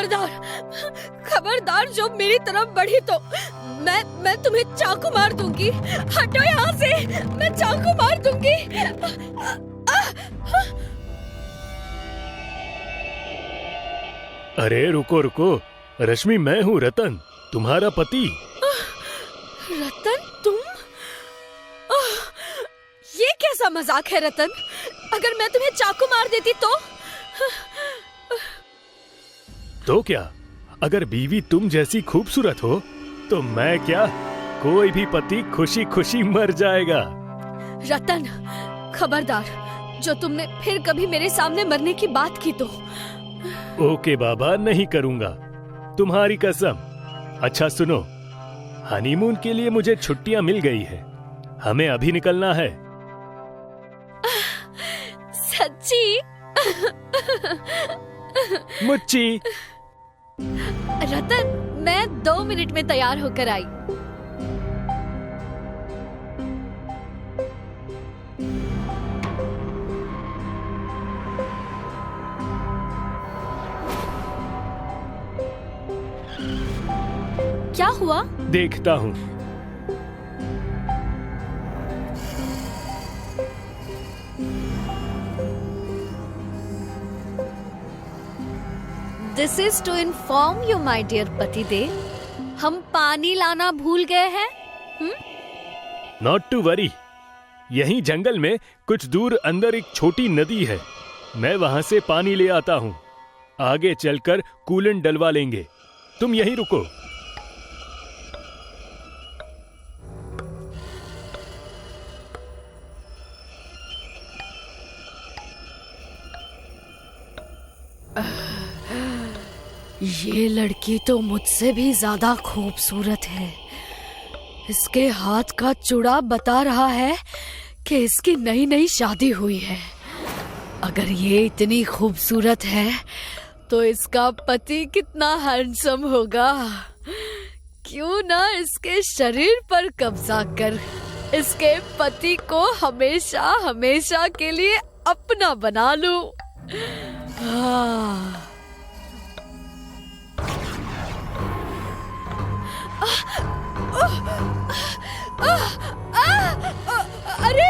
खबरदार, खबरदार, जो मेरी तरफ बढ़ी तो मैं तुम्हें चाकू मार दूंगी। हटो यहाँ से, मैं चाकू मार दूंगी। अरे रुको रुको, रश्मि मैं हूँ रतन, तुम्हारा पति। रतन, तुम? ये कैसा मजाक है रतन? अगर मैं तुम्हें चाकू मार देती तो क्या? अगर बीवी तुम जैसी खूबसूरत हो तो मैं क्या, कोई भी पति खुशी खुशी मर जाएगा। रतन, खबरदार, जो तुमने फिर कभी मेरे सामने मरने की बात की तो। ओके बाबा, नहीं करूंगा, तुम्हारी कसम। अच्छा सुनो, हनीमून के लिए मुझे छुट्टियां मिल गई है, हमें अभी निकलना है। सच्ची? मुच्ची। रतन, मैं 2 मिनट में तैयार होकर आई। क्या हुआ? देखता हूँ। This is to inform you, my dear पतिदेव, हम पानी लाना भूल गए हैं। नॉट टू वरी, यहीं जंगल में कुछ दूर अंदर एक छोटी नदी है, मैं वहां से पानी ले आता हूँ। आगे चलकर कूलेंट डलवा लेंगे, तुम यहीं रुको। ये लड़की तो मुझसे भी ज्यादा खूबसूरत है। इसके हाथ का चूड़ा बता रहा है कि इसकी नई नई शादी हुई है। अगर ये इतनी खूबसूरत है तो इसका पति कितना हैंडसम होगा। क्यों ना इसके शरीर पर कब्जा कर इसके पति को हमेशा हमेशा के लिए अपना बना लूं। अरे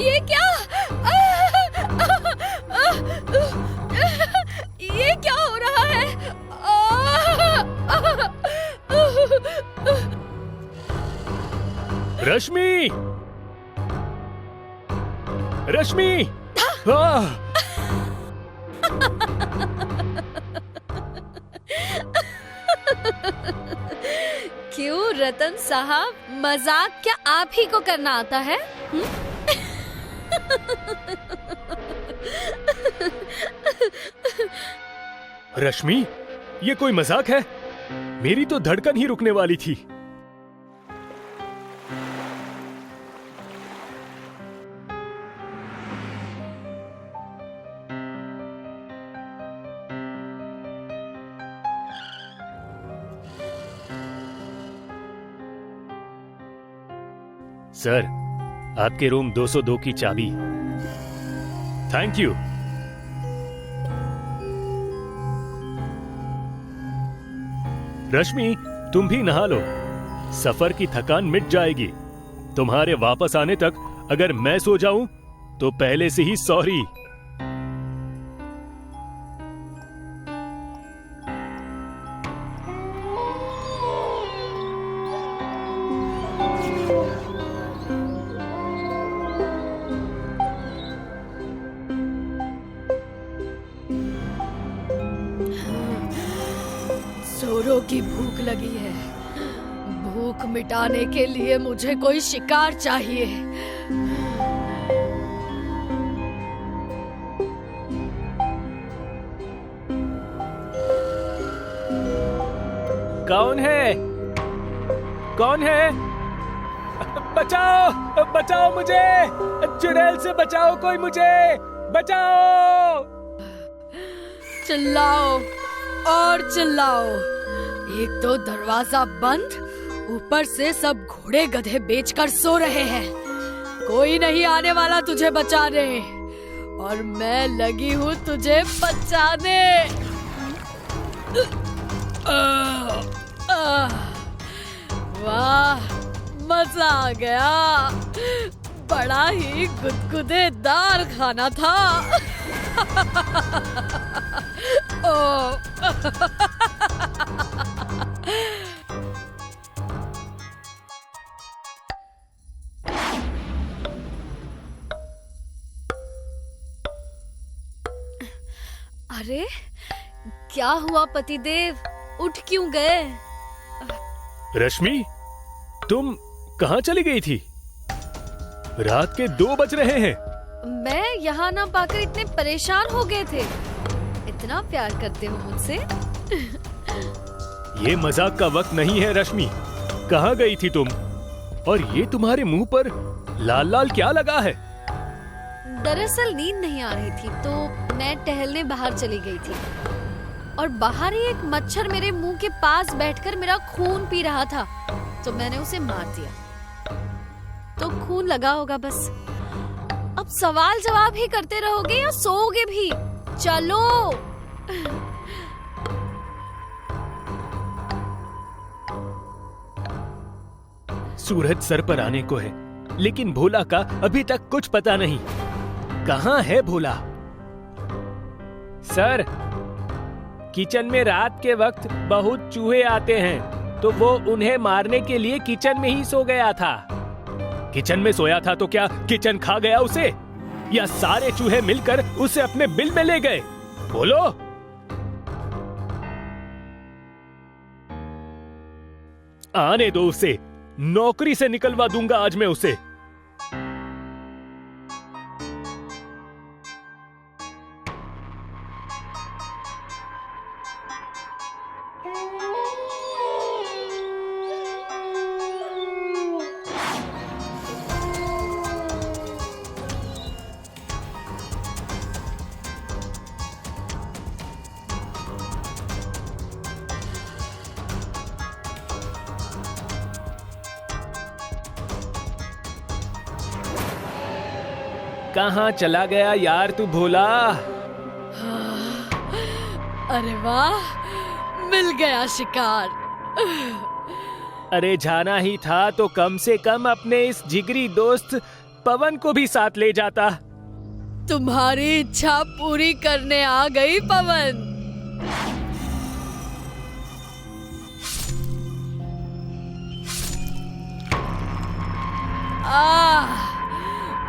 ये क्या? ये क्या हो रहा है? रश्मि, रश्मि! क्यों रतन साहब, मजाक क्या आप ही को करना आता है? रश्मि, ये कोई मजाक है? मेरी तो धड़कन ही रुकने वाली थी। सर, आपके रूम 202 की चाबी। Thank you. रश्मि, तुम भी नहा लो, सफर की थकान मिट जाएगी। तुम्हारे वापस आने तक अगर मैं सो जाऊं तो पहले से ही सॉरी। जोरों की भूख लगी है। भूख मिटाने के लिए मुझे कोई शिकार चाहिए। कौन है? कौन है? बचाओ, बचाओ मुझे! चुड़ैल से बचाओ, कोई मुझे बचाओ! चिल्लाओ और चिल्लाओ। एक तो दरवाजा बंद, ऊपर से सब घोड़े गधे बेचकर सो रहे हैं। कोई नहीं आने वाला तुझे बचाने, और मैं लगी हूँ तुझे बचाने। वाह, मजा आ गया। बड़ा ही गुदगुदेदार खाना था। ओह, अरे क्या हुआ पतिदेव, उठ क्यों गए? रश्मि, तुम कहाँ चली गई थी? रात के 2 बज रहे हैं। मैं यहाँ ना पाकर इतने परेशान हो गए थे। इतना प्यार करते हो मुझसे। ये मजाक का वक्त नहीं है रश्मि। कहाँ गई थी तुम? और ये तुम्हारे मुंह पर लाल लाल क्या लगा है? दरअसल नींद नहीं आ रही थी तो मैं टहलने बाहर चली गई थी और बाहर ही एक मच्छर मेरे मुंह के पास बैठकर मेरा खून पी रहा था, तो मैंने उसे मार दिया। तो खून लगा होगा बस। अब सवाल जवाब ही करते रहोगे या सोओगे भी? चलो। सूरज सर पर आने को है, लेकिन भोला का अभी तक कुछ पता नहीं। कहाँ है भोला? सर, किचन में रात के वक्त बहुत चूहे आते हैं, तो वो उन्हें मारने के लिए किचन में ही सो गया था। किचन में सोया था तो क्या किचन खा गया उसे, या सारे चूहे मिलकर उसे अपने बिल में ले गए? बोलो। आने दो उसे, नौकरी से निकलवा दूंगा आज मैं उसे। कहाँ चला गया यार तू भोला? अरे वाह, मिल गया शिकार। अरे जाना ही था तो कम से कम अपने इस जिगरी दोस्त पवन को भी साथ ले जाता। तुम्हारी इच्छा पूरी करने आ गई पवन।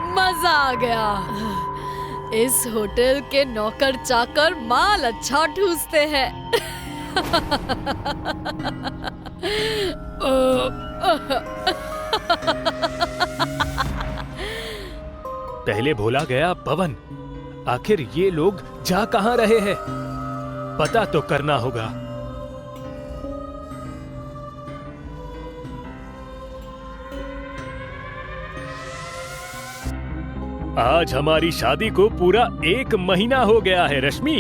मजा आ गया। इस होटल के नौकर चाकर माल अच्छा ठूसते हैं। पहले भोला गया पवन। आखिर ये लोग जा कहाँ रहे हैं? पता तो करना होगा। आज हमारी शादी को पूरा 1 महीना हो गया है रश्मि।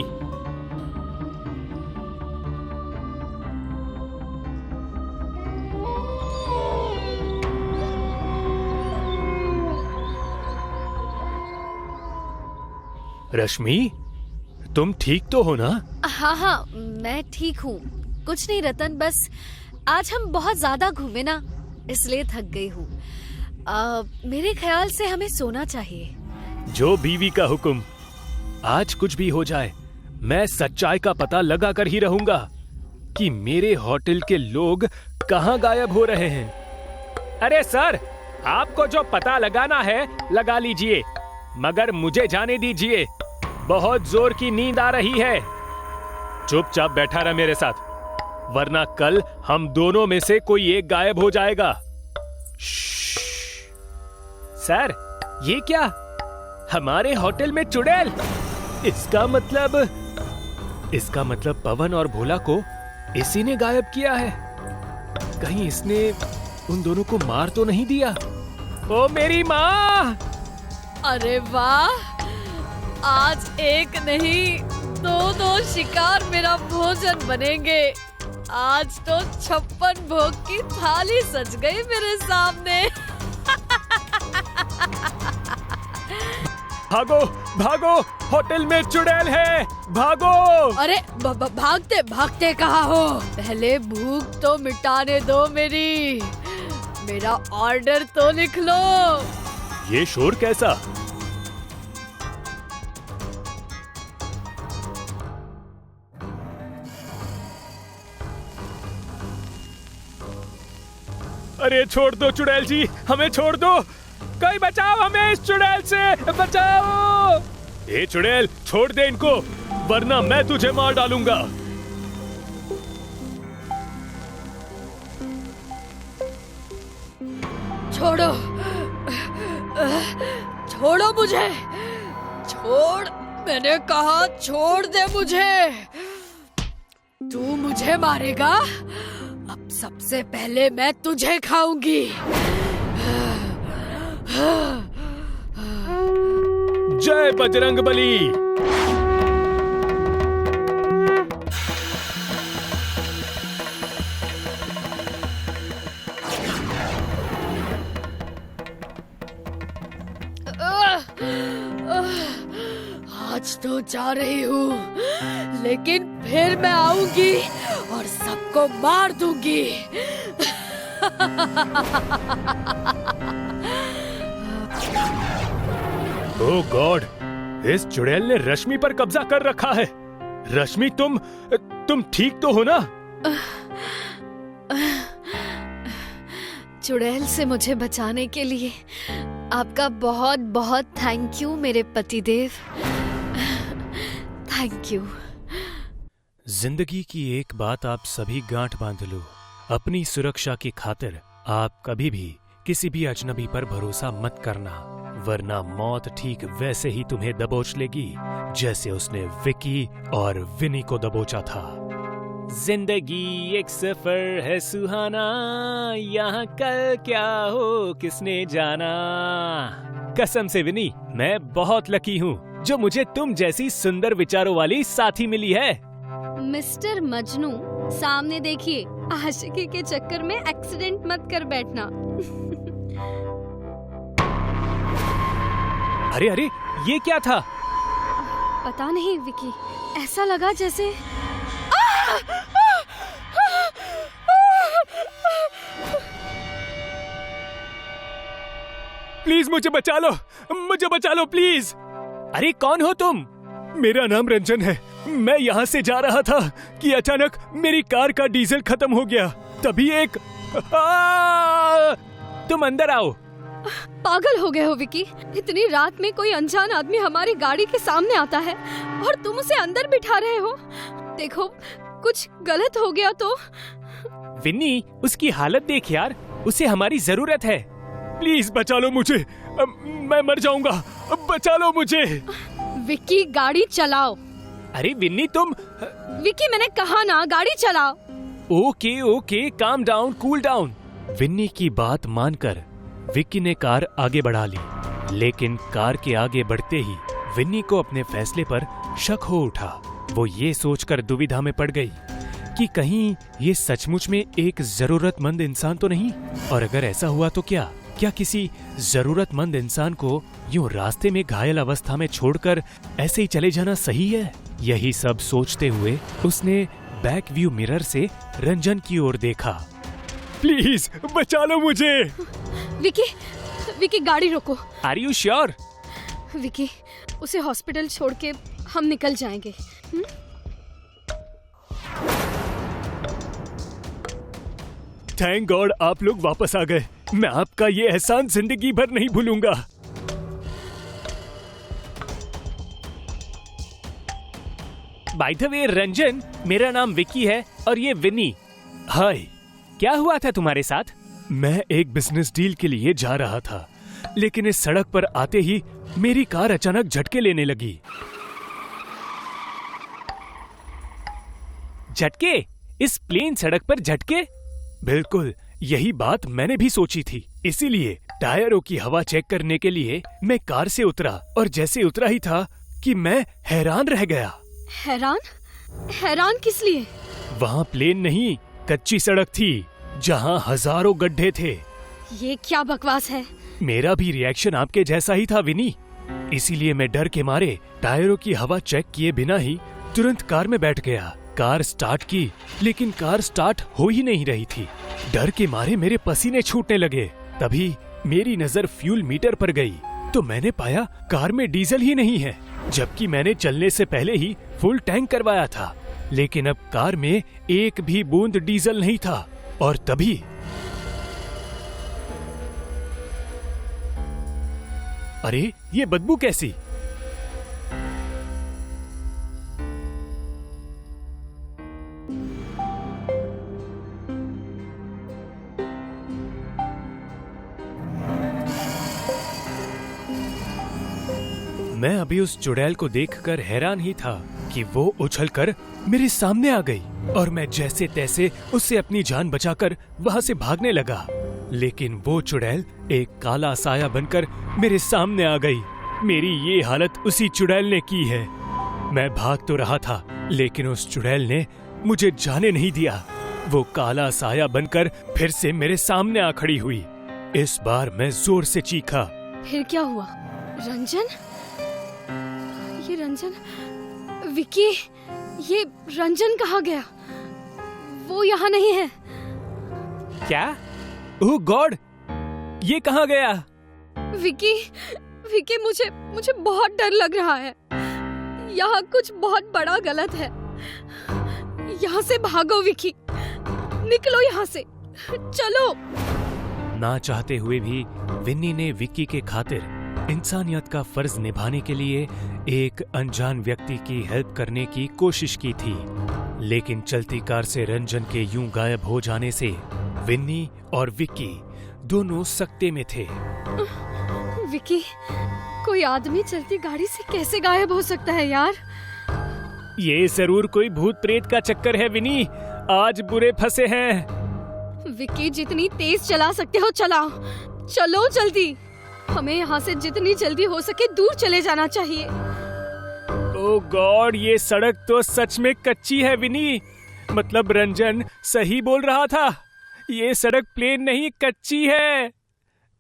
रश्मि, तुम ठीक तो हो ना? हाँ, मैं ठीक हूँ। कुछ नहीं रतन, बस आज हम बहुत ज्यादा घूमे ना, इसलिए थक गई हूँ। मेरे ख्याल से हमें सोना चाहिए। जो बीवी का हुक्म। आज कुछ भी हो जाए, मैं सच्चाई का पता लगा कर ही रहूंगा कि मेरे होटल के लोग कहाँ गायब हो रहे हैं। अरे सर, आपको जो पता लगाना है लगा लीजिए, मगर मुझे जाने दीजिए। बहुत जोर की नींद आ रही है। चुपचाप बैठा रह मेरे साथ, वरना कल हम दोनों में से कोई एक गायब हो जाएगा। सर, ये क्या? हमारे होटल में चुड़ैल? इसका मतलब पवन और भोला को इसी ने गायब किया है। कहीं इसने उन दोनों को मार तो नहीं दिया? ओ मेरी माँ! अरे वाह, आज एक नहीं 2 शिकार मेरा भोजन बनेंगे। आज तो 56 भोग की थाली सज गई मेरे सामने। भागो भागो, होटल में चुड़ैल है, भागो। अरे भागते भागते कहाँ हो? पहले भूख तो मिटाने दो मेरी। मेरा ऑर्डर तो लिख लो। ये शोर कैसा? अरे छोड़ दो चुड़ैल जी, हमें छोड़ दो। कोई बचाओ हमें इस चुड़ैल से, बचाओ। ए चुड़ैल, छोड़ दे इनको, वरना मैं तुझे मार डालूंगा। छोड़ो, छोड़ो मुझे, छोड़, मैंने कहा छोड़ दे मुझे। तू मुझे मारेगा? अब सबसे पहले मैं तुझे खाऊंगी। जय बजरंगबली। आज तो जा रही हूँ, लेकिन फिर मैं आऊंगी और सबको मार दूंगी। ओह गॉड, इस चुड़ैल ने रश्मि पर कब्जा कर रखा है। रश्मि, तुम ठीक तो हो ना? चुड़ैल से मुझे बचाने के लिए आपका बहुत बहुत थैंक यू मेरे पतिदेव। Thank you. जिंदगी की एक बात आप सभी गांठ बांध लो, अपनी सुरक्षा की खातिर आप कभी भी किसी भी अजनबी पर भरोसा मत करना, वरना मौत ठीक वैसे ही तुम्हें दबोच लेगी जैसे उसने विकी और विनी को दबोचा था। जिंदगी एक सफर है सुहाना, यहाँ कल क्या हो किसने जाना। कसम से विनी, मैं बहुत लकी हूँ जो मुझे तुम जैसी सुंदर विचारों वाली साथी मिली है। मिस्टर मजनू, सामने देखिए, आशिकी के चक्कर में एक्सीडेंट मत कर बैठना। अरे अरे, ये क्या था? पता नहीं विकी, ऐसा लगा जैसे प्लीज मुझे बचा लो, मुझे बचा लो प्लीज। अरे कौन हो तुम? मेरा नाम रंजन है। मैं यहाँ से जा रहा था कि अचानक मेरी कार का डीजल खत्म हो गया। तभी एक तुम अंदर आओ। पागल हो गए हो विकी? इतनी रात में कोई अनजान आदमी हमारी गाड़ी के सामने आता है और तुम उसे अंदर बिठा रहे हो। देखो, कुछ गलत हो गया तो। विन्नी, उसकी हालत देख यार, उसे हमारी जरूरत है। प्लीज बचा लो मुझे, मैं मर जाऊंगा, बचा लो मुझे। विकी, गाड़ी चलाओ। अरे विन्नी तुम। विकी, मैंने कहा ना, गाड़ी चलाओ। Okay okay, calm down, cool down. विन्नी की बात मानकर विक्की ने कार आगे बढ़ा ली, लेकिन कार के आगे बढ़ते ही विन्नी को अपने फैसले पर शक हो उठा। वो ये सोचकर दुविधा में पड़ गई कि कहीं ये सचमुच में एक जरूरतमंद इंसान तो नहीं, और अगर ऐसा हुआ तो क्या किसी जरूरतमंद इंसान को यूं रास्ते में घायल अवस्था में छोड़कर ऐसे ही चले जाना सही है? यही सब सोचते हुए उसने बैक व्यू मिरर से रंजन की ओर देखा। प्लीज बचा लो मुझे। विकी, गाड़ी रोको। Are you sure? विकी, उसे हॉस्पिटल छोड़ के हम निकल जाएंगे। थैंक गॉड आप लोग वापस आ गए। मैं आपका ये एहसान जिंदगी भर नहीं भूलूंगा। बाय द वे रंजन, मेरा नाम विकी है और ये विनी। हाय। क्या हुआ था तुम्हारे साथ? मैं एक बिजनेस डील के लिए जा रहा था, लेकिन इस सड़क पर आते ही मेरी कार अचानक झटके लेने लगी। झटके? इस प्लेन सड़क पर झटके? बिल्कुल, यही बात मैंने भी सोची थी। इसीलिए टायरों की हवा चेक करने के लिए मैं कार से उतरा, और जैसे उतरा ही था कि मैं हैरान रह गया। हैरान? हैरान किस लिए? वहाँ प्लेन नहीं, कच्ची सड़क थी जहाँ हजारों गड्ढे थे। ये क्या बकवास है? मेरा भी रिएक्शन आपके जैसा ही था विनी। इसीलिए मैं डर के मारे टायरों की हवा चेक किए बिना ही तुरंत कार में बैठ गया। कार स्टार्ट की, लेकिन कार स्टार्ट हो ही नहीं रही थी। डर के मारे मेरे पसीने छूटने लगे। तभी मेरी नजर फ्यूल मीटर पर गई तो मैंने पाया कार में डीजल ही नहीं है, जबकि मैंने चलने से पहले ही फुल टैंक करवाया था। लेकिन अब कार में एक भी बूंद डीजल नहीं था। और तभी अरे ये बदबू कैसी? मैं अभी उस चुड़ैल को देखकर हैरान ही था कि वो उछलकर मेरे सामने आ गई और मैं जैसे तैसे उससे अपनी जान बचाकर वहां से भागने लगा। लेकिन वो चुड़ैल एक काला साया बनकर मेरे सामने आ गई। मेरी ये हालत उसी चुड़ैल ने की है। मैं भाग तो रहा था, लेकिन उस चुड़ैल ने मुझे जाने नहीं दिया। वो काला साया बनकर फिर से मेरे सामने आ खड़ी हुई। इस बार मैं जोर से चीखा। फिर क्या हुआ? रंजन? ये रंजन? विकी, ये रंजन कहाँ गया? वो यहाँ नहीं है। क्या? ओह गॉड, ये कहाँ गया? विकी, विकी, मुझे बहुत डर लग रहा है। यहाँ कुछ बहुत बड़ा गलत है। यहाँ से भागो विकी, निकलो यहाँ से, चलो। ना चाहते हुए भी विन्नी ने विक्की के खातिर इंसानियत का फर्ज निभाने के लिए एक अनजान व्यक्ति की हेल्प करने की कोशिश की थी। लेकिन चलती कार से रंजन के यूं गायब हो जाने से विन्नी और विक्की दोनों सकते में थे। विकी, कोई आदमी चलती गाड़ी से कैसे गायब हो सकता है यार? ये जरूर कोई भूत प्रेत का चक्कर है विनी, आज बुरे फंसे हैं। विकी, जितनी तेज चला सकते हो चलाओ, चलो जल्दी। हमें यहाँ से जितनी जल्दी हो सके दूर चले जाना चाहिए। ओह गॉड, ये सड़क तो सच में कच्ची है विनी। मतलब रंजन सही बोल रहा था, ये सड़क प्लेन नहीं कच्ची है।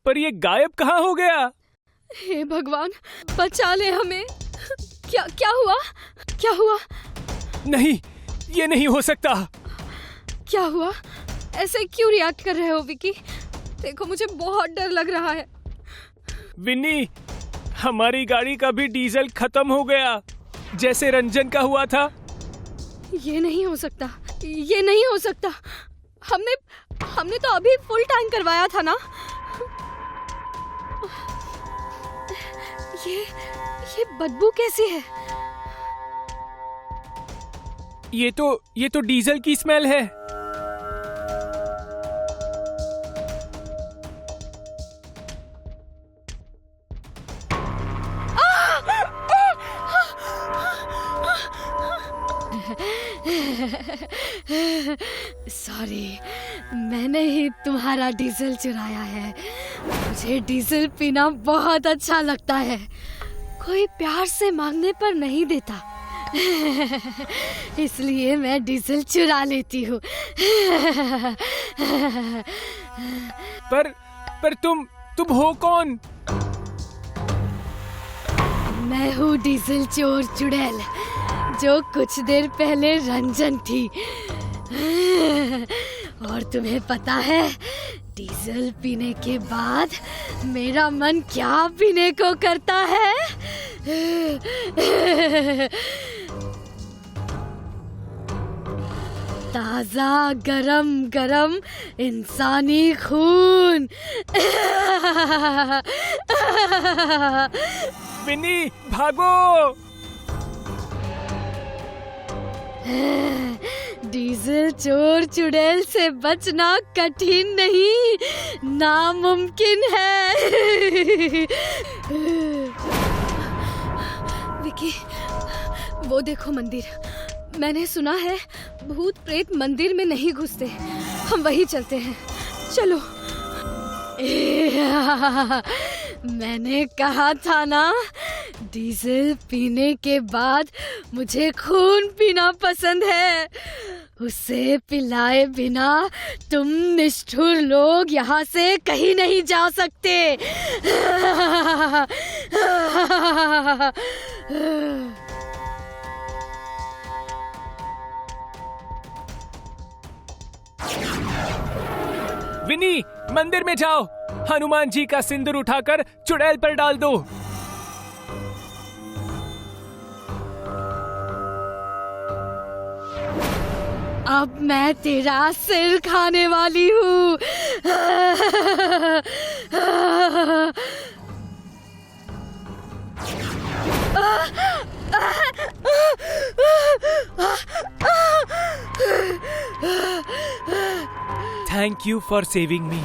पर ये गायब कहाँ हो गया? हे भगवान, बचा ले हमें। क्या हुआ? क्या हुआ? नहीं, ये नहीं हो सकता। क्या हुआ? ऐसे क्यों रिएक्ट कर रहे हो विकी? देखो, मुझे बहुत डर लग रहा है। विन्नी, हमारी गाड़ी का भी डीजल खत्म हो गया, जैसे रंजन का हुआ था। ये नहीं हो सकता, ये नहीं हो सकता। हमने तो अभी फुल टैंक करवाया था ना। ये बदबू कैसी है? ये तो डीजल की स्मेल है। सॉरी, मैंने ही तुम्हारा डीजल चुराया है। मुझे डीजल पीना बहुत अच्छा लगता है। कोई प्यार से मांगने पर नहीं देता, इसलिए मैं डीजल चुरा लेती हूँ। पर तुम हो कौन? मैं हूँ डीजल चोर चुड़ैल, जो कुछ देर पहले रंजन थी। और तुम्हें पता है डीजल पीने के बाद मेरा मन क्या पीने को करता है? ताजा गरम गरम इंसानी खून। विन्नी, भागो! डीजल चोर चुड़ैल से बचना कठिन नहीं, नामुमकिन है। विकी, वो देखो मंदिर। मैंने सुना है भूत प्रेत मंदिर में नहीं घुसते। हम वहीं चलते हैं, चलो। मैंने कहा था ना, डीजल पीने के बाद मुझे खून पीना पसंद है। उसे पिलाए बिना तुम निष्ठुर लोग यहाँ से कहीं नहीं जा सकते। विनी, मंदिर में जाओ, हनुमान जी का सिंदूर उठाकर चुड़ैल पर डाल दो। अब मैं तेरा सिर खाने वाली हूँ। थैंक यू फॉर सेविंग मी।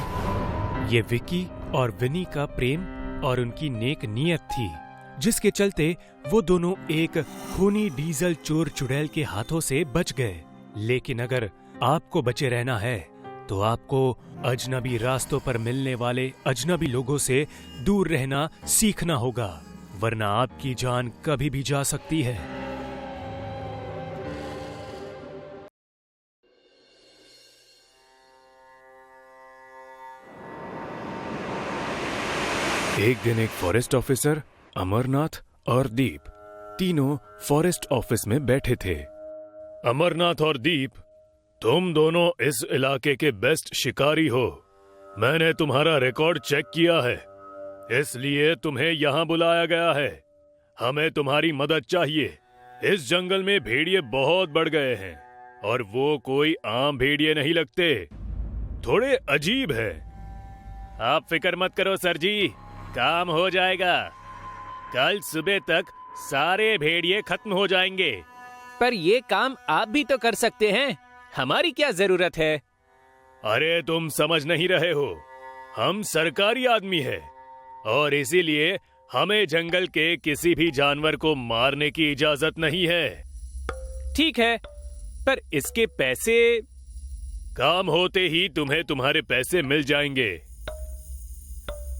ये विकी और विनी का प्रेम और उनकी नेक नीयत थी, जिसके चलते वो दोनों एक खूनी डीजल चोर चुड़ैल के हाथों से बच गए। लेकिन अगर आपको बचे रहना है तो आपको अजनबी रास्तों पर मिलने वाले अजनबी लोगों से दूर रहना सीखना होगा, वरना आपकी जान कभी भी जा सकती है। एक दिन एक फॉरेस्ट ऑफिसर, अमरनाथ और दीप तीनों फॉरेस्ट ऑफिस में बैठे थे। अमरनाथ और दीप, तुम दोनों इस इलाके के बेस्ट शिकारी हो। मैंने तुम्हारा रिकॉर्ड चेक किया है, इसलिए तुम्हें यहाँ बुलाया गया है। हमें तुम्हारी मदद चाहिए। इस जंगल में भेड़िए बहुत बढ़ गए हैं और वो कोई आम भेड़िए नहीं लगते, थोड़े अजीब है। आप फिक्र मत करो सर जी, काम हो जाएगा। कल सुबह तक सारे भेड़िए खत्म हो जाएंगे। पर ये काम आप भी तो कर सकते हैं, हमारी क्या जरूरत है? अरे तुम समझ नहीं रहे हो, हम सरकारी आदमी हैं और इसीलिए हमें जंगल के किसी भी जानवर को मारने की इजाजत नहीं है। ठीक है, पर इसके पैसे? काम होते ही तुम्हें तुम्हारे पैसे मिल जाएंगे।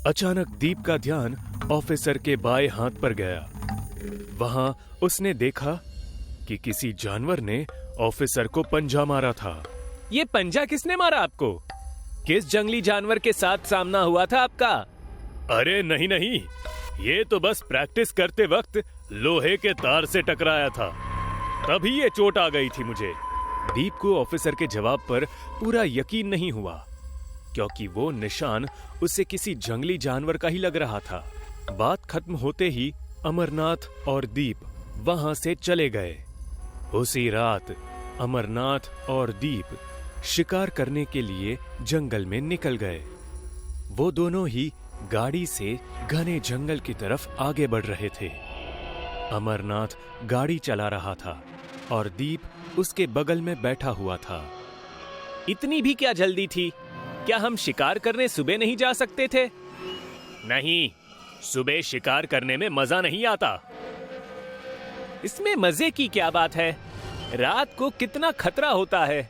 अचानक दीप का ध्यान ऑफिसर के बाएं हाथ पर गया। वहां उसने देखा कि किसी जानवर ने ऑफिसर को पंजा मारा था। ये पंजा किसने मारा आपको? किस जंगली जानवर के साथ सामना हुआ था आपका? अरे नहीं नहीं, ये तो बस प्रैक्टिस करते वक्त लोहे के तार से टकराया था, तभी ये चोट आ गई थी मुझे। दीप को ऑफिसर के जवाब पर पूरा यकीन नहीं हुआ, क्योंकि वो निशान उसे किसी जंगली जानवर का ही लग रहा था। बात खत्म होते ही अमरनाथ और दीप वहां से चले गए। उसी रात अमरनाथ और दीप शिकार करने के लिए जंगल में निकल गए। वो दोनों ही गाड़ी से घने जंगल की तरफ आगे बढ़ रहे थे। अमरनाथ गाड़ी चला रहा था और दीप उसके बगल में बैठा हुआ था। इतनी भी क्या जल्दी थी? क्या हम शिकार करने सुबह नहीं जा सकते थे? नहीं, सुबह शिकार करने में मजा नहीं आता। इसमें मजे की क्या बात है? रात को कितना खतरा होता है।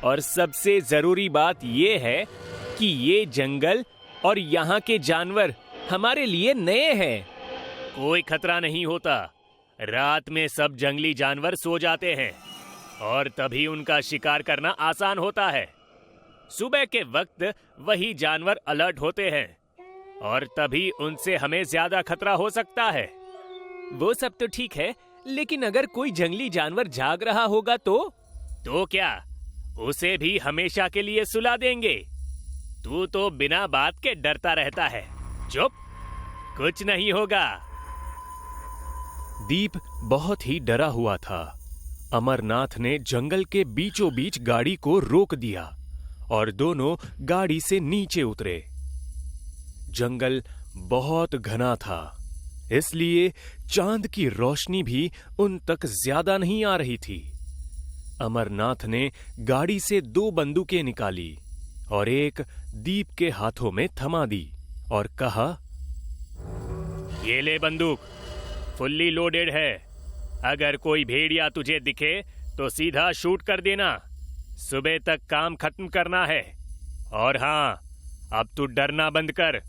और सबसे जरूरी बात यह है कि ये जंगल और यहाँ के जानवर हमारे लिए नए हैं। कोई खतरा नहीं होता। रात में सब जंगली जानवर सो जाते हैं और तभी उनका शिकार करना आसान होता है। सुबह के वक्त वही जानवर अलर्ट होते हैं और तभी उनसे हमें ज्यादा खतरा हो सकता है। वो सब तो ठीक है, लेकिन अगर कोई जंगली जानवर जाग रहा होगा तो क्या उसे भी हमेशा के लिए सुला देंगे? तू तो बिना बात के डरता रहता है। चुप, कुछ नहीं होगा। दीप बहुत ही डरा हुआ था। अमरनाथ ने जंगल के बीचों बीच गाड़ी को रोक दिया और दोनों गाड़ी से नीचे उतरे। जंगल बहुत घना था, इसलिए चांद की रोशनी भी उन तक ज्यादा नहीं आ रही थी। अमरनाथ ने गाड़ी से 2 बंदूकें निकाली और एक दीप के हाथों में थमा दी और कहा, ये ले बंदूक, फुल्ली लोडेड है। अगर कोई भेड़िया तुझे दिखे तो सीधा शूट कर देना। सुबह तक काम खत्म करना है। और हाँ, अब तू डरना बंद कर,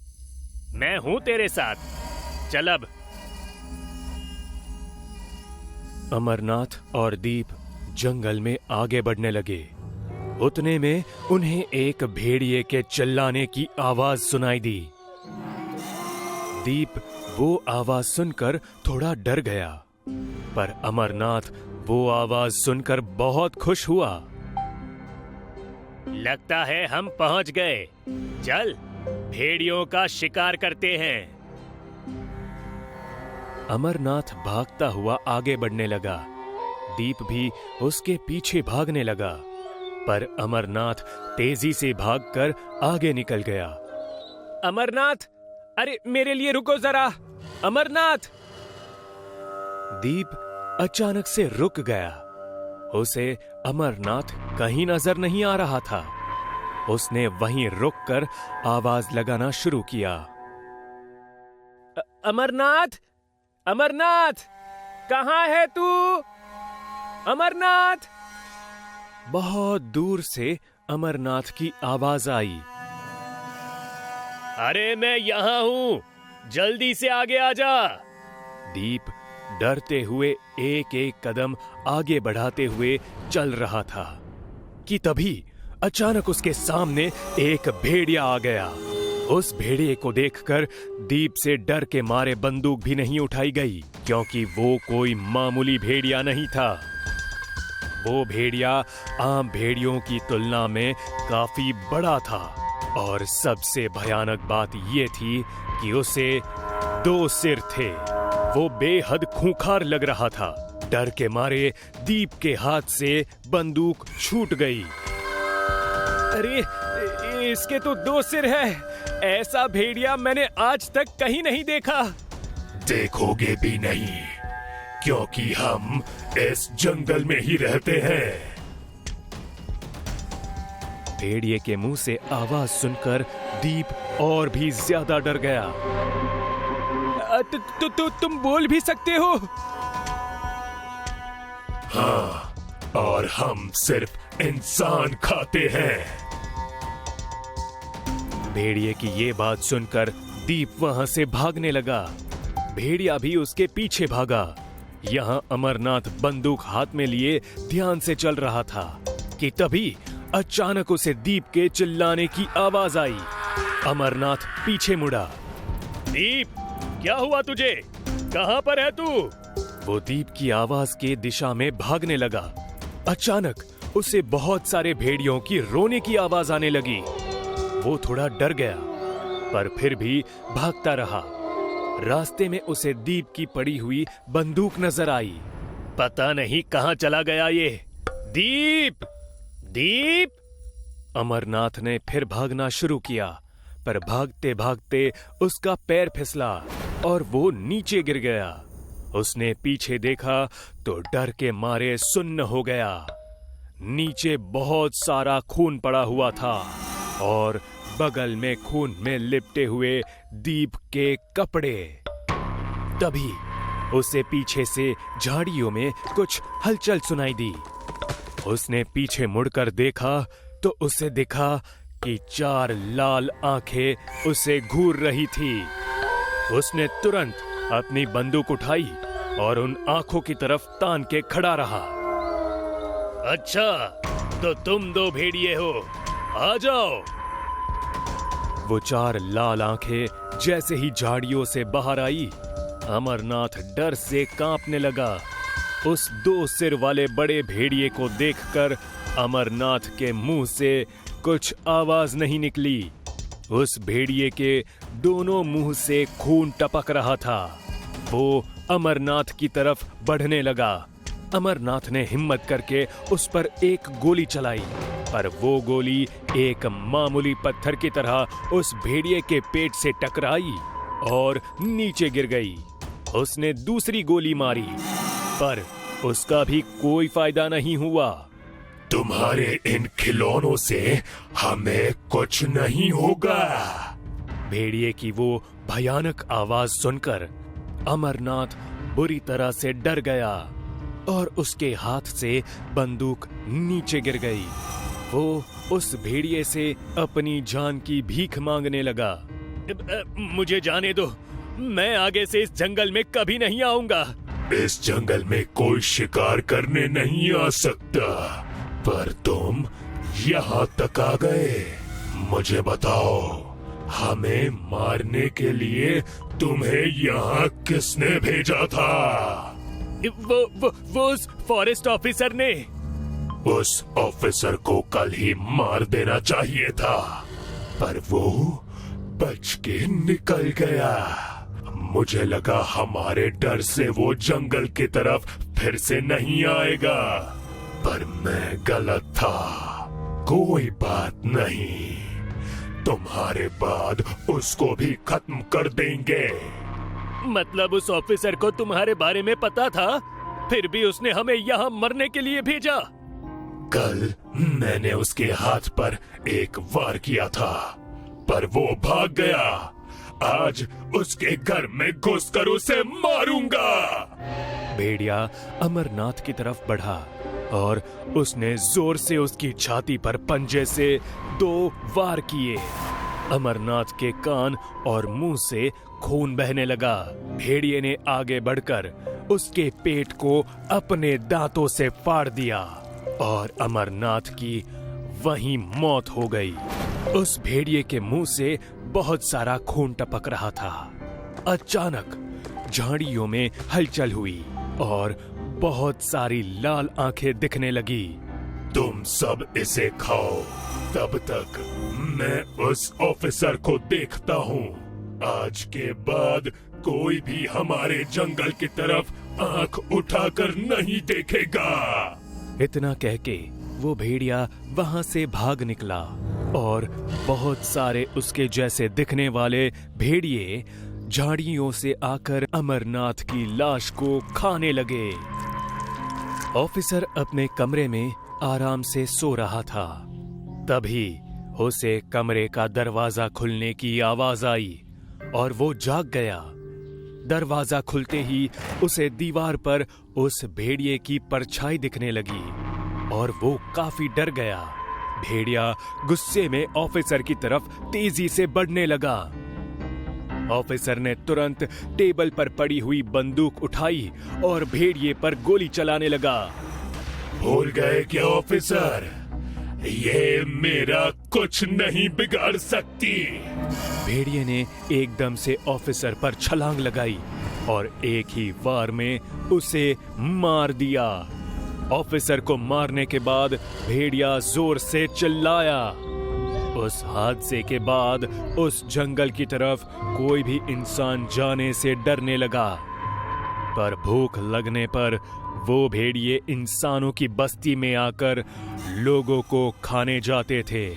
मैं हूं तेरे साथ। चल अब। अमरनाथ और दीप जंगल में आगे बढ़ने लगे। उतने में उन्हें एक भेड़िए के चिल्लाने की आवाज सुनाई दी। दीप वो आवाज सुनकर थोड़ा डर गया, पर अमरनाथ वो आवाज सुनकर बहुत खुश हुआ। लगता है हम पहुंच गए। चल, भेड़ियों का शिकार करते हैं। अमरनाथ भागता हुआ आगे बढ़ने लगा। दीप भी उसके पीछे भागने लगा, पर अमरनाथ तेजी से भागकर आगे निकल गया। अमरनाथ, अरे मेरे लिए रुको जरा। अमरनाथ! दीप अचानक से रुक गया। उसे अमरनाथ कहीं नजर नहीं आ रहा था। उसने वहीं रुककर आवाज लगाना शुरू किया। अमरनाथ! अमरनाथ! कहाँ है तू? अमरनाथ! बहुत दूर से अमरनाथ की आवाज आई। अरे मैं यहाँ हूँ, जल्दी से आगे आ जा। दीप डरते हुए एक एक कदम आगे बढ़ाते हुए चल रहा था कि तभी अचानक उसके सामने एक भेड़िया आ गया। उस भेड़िए को देखकर दीप से डर के मारे बंदूक भी नहीं उठाई गई, क्योंकि वो कोई मामूली भेड़िया नहीं था। वो भेड़िया आम भेड़ियों की तुलना में काफी बड़ा था, और सबसे भयानक बात ये थी कि उसे 2 सिर थे। वो बेहद खूंखार लग रहा था। डर के मारे दीप के हाथ से बंदूक छूट गई। अरे, इसके तो 2 सिर है। ऐसा भेड़िया मैंने आज तक कहीं नहीं देखा। देखोगे भी नहीं, क्योंकि हम इस जंगल में ही रहते हैं। भेड़िए के मुंह से आवाज सुनकर दीप और भी ज्यादा डर गया। तुम बोल भी सकते हो? हाँ, और हम सिर्फ इंसान खाते हैं। भेड़िए की ये बात सुनकर दीप वहां से भागने लगा। भेड़िया भी उसके पीछे भागा। यहाँ अमरनाथ बंदूक हाथ में लिए ध्यान से चल रहा था कि तभी अचानक उसे दीप के चिल्लाने की आवाज आई। अमरनाथ पीछे मुड़ा। दीप, क्या हुआ तुझे? कहां पर है तू? वो दीप की आवाज के दिशा में भागने लगा। अचानक उसे बहुत सारे भेड़ियों की रोने की आवाज आने लगी। वो थोड़ा डर गया, पर फिर भी भागता रहा। रास्ते में उसे दीप की पड़ी हुई बंदूक नजर आई। पता नहीं कहां चला गया ये। दीप! दीप! अमरनाथ ने फिर भागना शुरू किया, पर भागते भागते उसका पैर फिसला और वो नीचे गिर गया। उसने पीछे देखा तो डर के मारे सुन्न हो गया। नीचे बहुत सारा खून पड़ा हुआ था और बगल में खून में लिपटे हुए दीप के कपड़े। तभी उसे पीछे से झाड़ियों में कुछ हलचल सुनाई दी। उसने पीछे मुड़कर देखा तो उसे दिखा कि 4 लाल आंखें उसे घूर रही थी। उसने तुरंत अपनी बंदूक उठाई और उन आंखों की तरफ तान के खड़ा रहा। अच्छा, तो तुम 2 भेड़िए हो, आ जाओ। वो 4 लाल आंखें जैसे ही झाड़ियों से बाहर आई, अमरनाथ डर से कांपने लगा। उस 2 सिर वाले बड़े भेड़िए को देखकर अमरनाथ के मुंह से कुछ आवाज नहीं निकली। उस भेड़िए के दोनों मुंह से खून टपक रहा था। वो अमरनाथ की तरफ बढ़ने लगा। अमरनाथ ने हिम्मत करके उस पर एक गोली चलाई, पर वो गोली एक मामूली पत्थर की तरह उस भेड़िए के पेट से टकराई और नीचे गिर गई। उसने दूसरी गोली मारी, पर उसका भी कोई फायदा नहीं हुआ। तुम्हारे इन खिलौनों से हमें कुछ नहीं होगा। भेड़िए की वो भयानक आवाज सुनकर अमरनाथ बुरी तरह से डर गया और उसके हाथ से बंदूक नीचे गिर गई। वो उस भेड़िए से अपनी जान की भीख मांगने लगा। मुझे जाने दो, मैं आगे से इस जंगल में कभी नहीं आऊंगा। इस जंगल में कोई शिकार करने नहीं आ सकता, पर तुम यहाँ तक आ गए। मुझे बताओ, हमें मारने के लिए तुम्हें यहाँ किसने भेजा था? वो उस फॉरेस्ट ऑफिसर ने। उस ऑफिसर को कल ही मार देना चाहिए था, पर वो बच के निकल गया। मुझे लगा हमारे डर से वो जंगल की तरफ फिर से नहीं आएगा, पर मैं गलत था। कोई बात नहीं, तुम्हारे बाद उसको भी खत्म कर देंगे। मतलब उस ऑफिसर को तुम्हारे बारे में पता था, फिर भी उसने हमें यहाँ मरने के लिए भेजा? कल मैंने उसके हाथ पर एक वार किया था, पर वो भाग गया। आज उसके घर में घुसकर उसे मारूंगा। भेड़िया अमरनाथ की तरफ बढ़ा और उसने जोर से उसकी छाती पर पंजे से 2 वार किए। अमरनाथ के कान और मुंह से खून बहने लगा। भेड़िए ने आगे बढ़कर उसके पेट को अपने दांतों से फाड़ दिया और अमरनाथ की वहीं मौत हो गई। उस भेड़िए के मुंह से बहुत सारा खून टपक रहा था। अचानक झाड़ियों में हलचल हुई और बहुत सारी लाल आंखें दिखने लगी। तुम सब इसे खाओ, तब तक मैं उस ऑफिसर को देखता हूँ। आज के बाद कोई भी हमारे जंगल की तरफ आंख उठाकर नहीं देखेगा। इतना कह के वो भेड़िया वहां से भाग निकला और बहुत सारे उसके जैसे दिखने वाले भेड़िए झाड़ियों से आकर अमरनाथ की लाश को खाने लगे। ऑफिसर अपने कमरे में आराम से सो रहा था। तभी उसे कमरे का दरवाजा खुलने की आवाज आई और वो जाग गया। दरवाजा खुलते ही उसे दीवार पर उस भेड़िए की परछाई दिखने लगी और वो काफी डर गया। भेड़िया गुस्से में ऑफिसर की तरफ तेजी से बढ़ने लगा। ऑफिसर ने तुरंत टेबल पर पड़ी हुई बंदूक उठाई और भेड़िए पर गोली चलाने लगा। भूल गए क्या ऑफिसर, ये मेरा कुछ नहीं बिगाड़ सकती। भेड़िए ने एकदम से ऑफिसर पर छलांग लगाई और एक ही वार में उसे मार दिया। ऑफिसर को मारने के बाद भेड़िया जोर से चिल्लाया। उस हादसे के बाद उस जंगल की तरफ कोई भी इंसान जाने से डरने लगा, पर भूख लगने पर वो भेड़िए इंसानों की बस्ती में आकर लोगों को खाने जाते थे।